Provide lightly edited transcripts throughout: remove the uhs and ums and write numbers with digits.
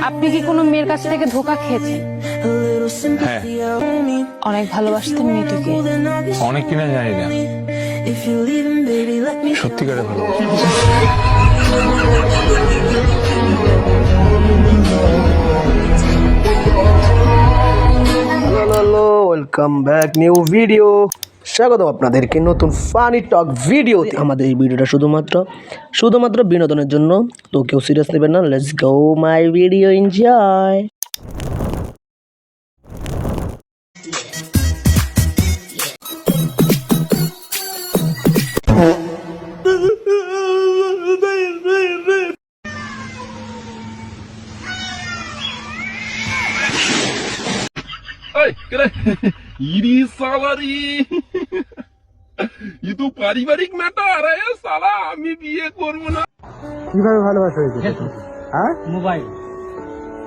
আপনি কি কোনো মেয়ের কাছ থেকে ধোঁকা খেয়েছেন? হ্যাঁ। অনেক ভালোবাসতেন মেয়েটিকে? অনেক কিনা জানি না, সত্যিকারে ভালোবাসি। Hello, welcome back new video. স্বাগত আপনাদেরকে নতুন ফানি টক ভিডিওতে। আমাদের এই ভিডিওটা শুধুমাত্র বিনোদনের জন্য, তো কেউ সিরিয়াস নেবেন না। Let's go my video, enjoy. পারিবারিক ম্যাটার সালা, আমি বিয়ে করবো না। কিভাবে ভালোবাসা হয়েছে? হ্যাঁ, মোবাইল।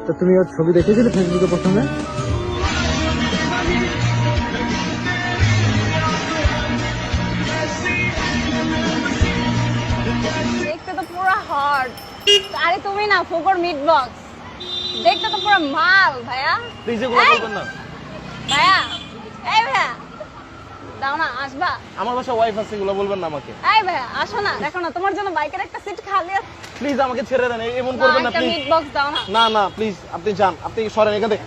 তো তুমি ওর ছবি দেখেছিলে ফেসবুকে প্রথমে? দেখতে তো পুরো হট। আরে তুমি না ফোকর মিট বক্স, দেখতে তো পুরো মাল। ভাইয়া প্লিজ এগুলো বলবেন না। ভাইয়া, এই ভাইয়া দাও না, আসবা? আমার বাসা ওয়াইফ আছে, এগুলো বলবেন না আমাকে। এই ভাইয়া আসো না, দেখো না তোমার জন্য বাইকের একটা সিট খালি আছে। প্লিজ আমাকে ছেড়ে দেন, এমন করবেন না একটা প্লিজ। মিট বক্স দাও না। না না প্লিজ, আপনি যান, আপনি সরেন এখান থেকে।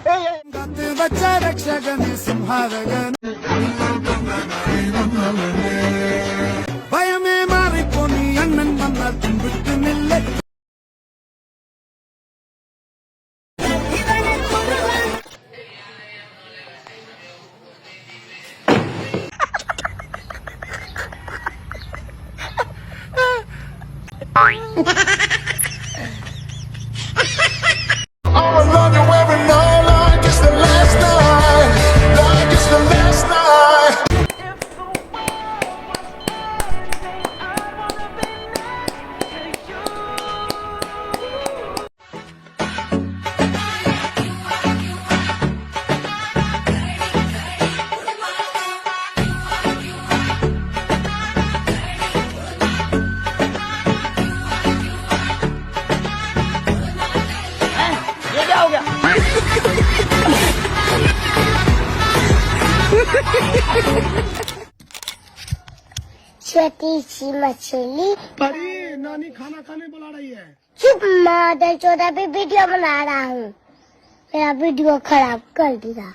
छोटी सी मछली। अरे नानी खाना खाने बुला रही है। चुप, मादर चौदह पे वीडियो बना रहा हूँ, मेरा वीडियो खराब कर दिया।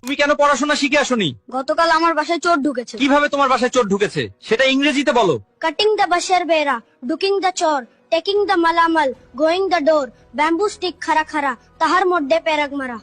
তুমি কেন পড়াশোনা শিখে আসোনি? গতকাল আমার বাসায় চোর ঢুকেছে। কিভাবে তোমার বাসায় চোর ঢুকেছে সেটা ইংরেজিতে বলো। কাটিং দ্য বাশের বেড়া, ডুকিং দ্য চোর, টেকিং দ্য মালামাল, going the door, bamboo stick খারা খারা, তাহার মধ্যে পেরাগ মারা।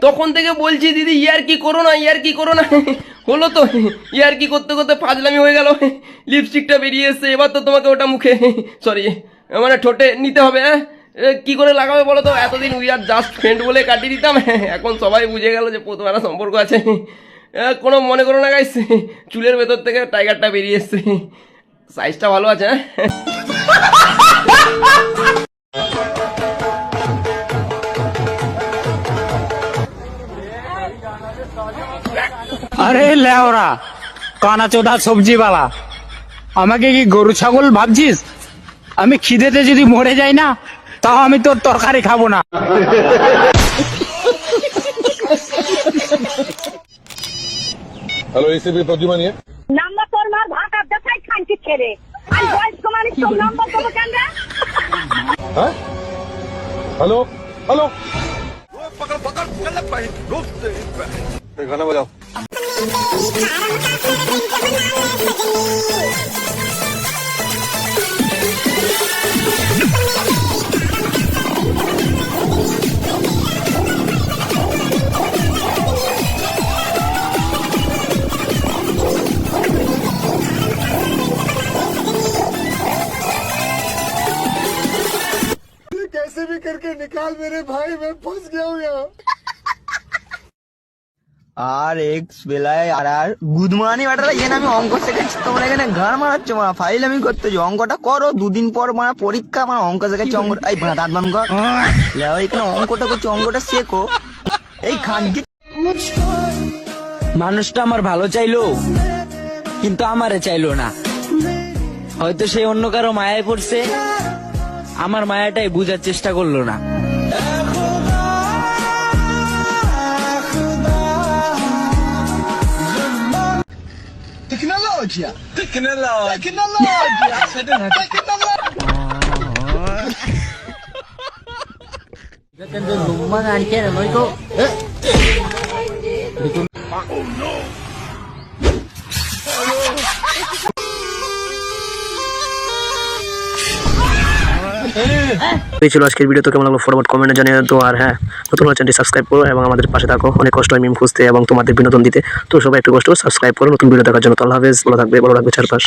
তখন থেকে বলছি দিদি ইয়ার কি করো না, ইয়ার কি করো না। হলো তো, ইয়ার কি করতে করতে ফাজলামি হয়ে গেল। লিপস্টিকটা বেরিয়ে এসছে, এবার তো তোমাকে ওটা মুখে, সরি মানে ঠোঁটে নিতে হবে। হ্যাঁ, কি করে লাগাবে বলো তো? এতদিন উই আর জাস্ট ফ্রেন্ড বলে কাটিয়ে দিতাম, এখন সবাই বুঝে গেল যে প্রথম সম্পর্ক আছে। কোনো মনে করো না গাইস, চুলের ভেতর থেকে টাইগারটা বেরিয়ে এসছে। সাইজটা ভালো আছে। আরে লেওরা কানা চোদা সবজিওয়ালা, আমাকে কি গরু ছাগল ভাবছিস? আমি খিদেতে যদি মরে যাই না, তাও আমি তোর তরকারি খাবো না। হ্যালো, এসিপি প্রদ্যুমান নিয়ে নাম্বার তোর মার ভাত আর দেখাই খানছি ছেড়ে আর বয়স কমানি তোর নাম্বার দেবো কেন রে? হ্যাঁ, হ্যালো হ্যালো, গানা বাজাও। আর এক্স বেলায় আর গুদমানি বাটারা এখানে আমি অঙ্ক শেখাচ্ছি, তোমরা এখানে ঘাড় মারাচ্ছ মারা, ফাইল আমি করতেছি, অঙ্কটা করো, দুদিন পর মানে পরীক্ষা, মানে অঙ্ক শেখাচ্ছি, অঙ্ক এই দাঁত বান কর, এখানে অঙ্কটা করছি, অঙ্কটা শেখো। এই খানকি মানুষটা আমার ভালো চাইলো কিন্তু আমারে চাইলো না, হয়তো সে অন্য কারো মায়ায় পড়ছে, আমার মায়াটাই বুঝার চেষ্টা করলো না। এই ছিল আজকের ভিডিও। তো কেমন লাগলো ফরওয়ার্ড কমেন্টে জানিয়ে তো, আর হ্যাঁ, নতুন চ্যানেলটি সাবস্ক্রাইব করো এবং আমাদের পাশে থাকো। অনেক কষ্ট হয় মিম খুঁজতে এবং তোমাদের বিনোদন দিতে, তো সবাই একটু কষ্ট সাবস্ক্রাইব করো নতুন ভিডিও দেখার জন্য। তো আল্লাহ হাফেজ, ভালো থাকবে, ভালো রাখবে চারপাশ।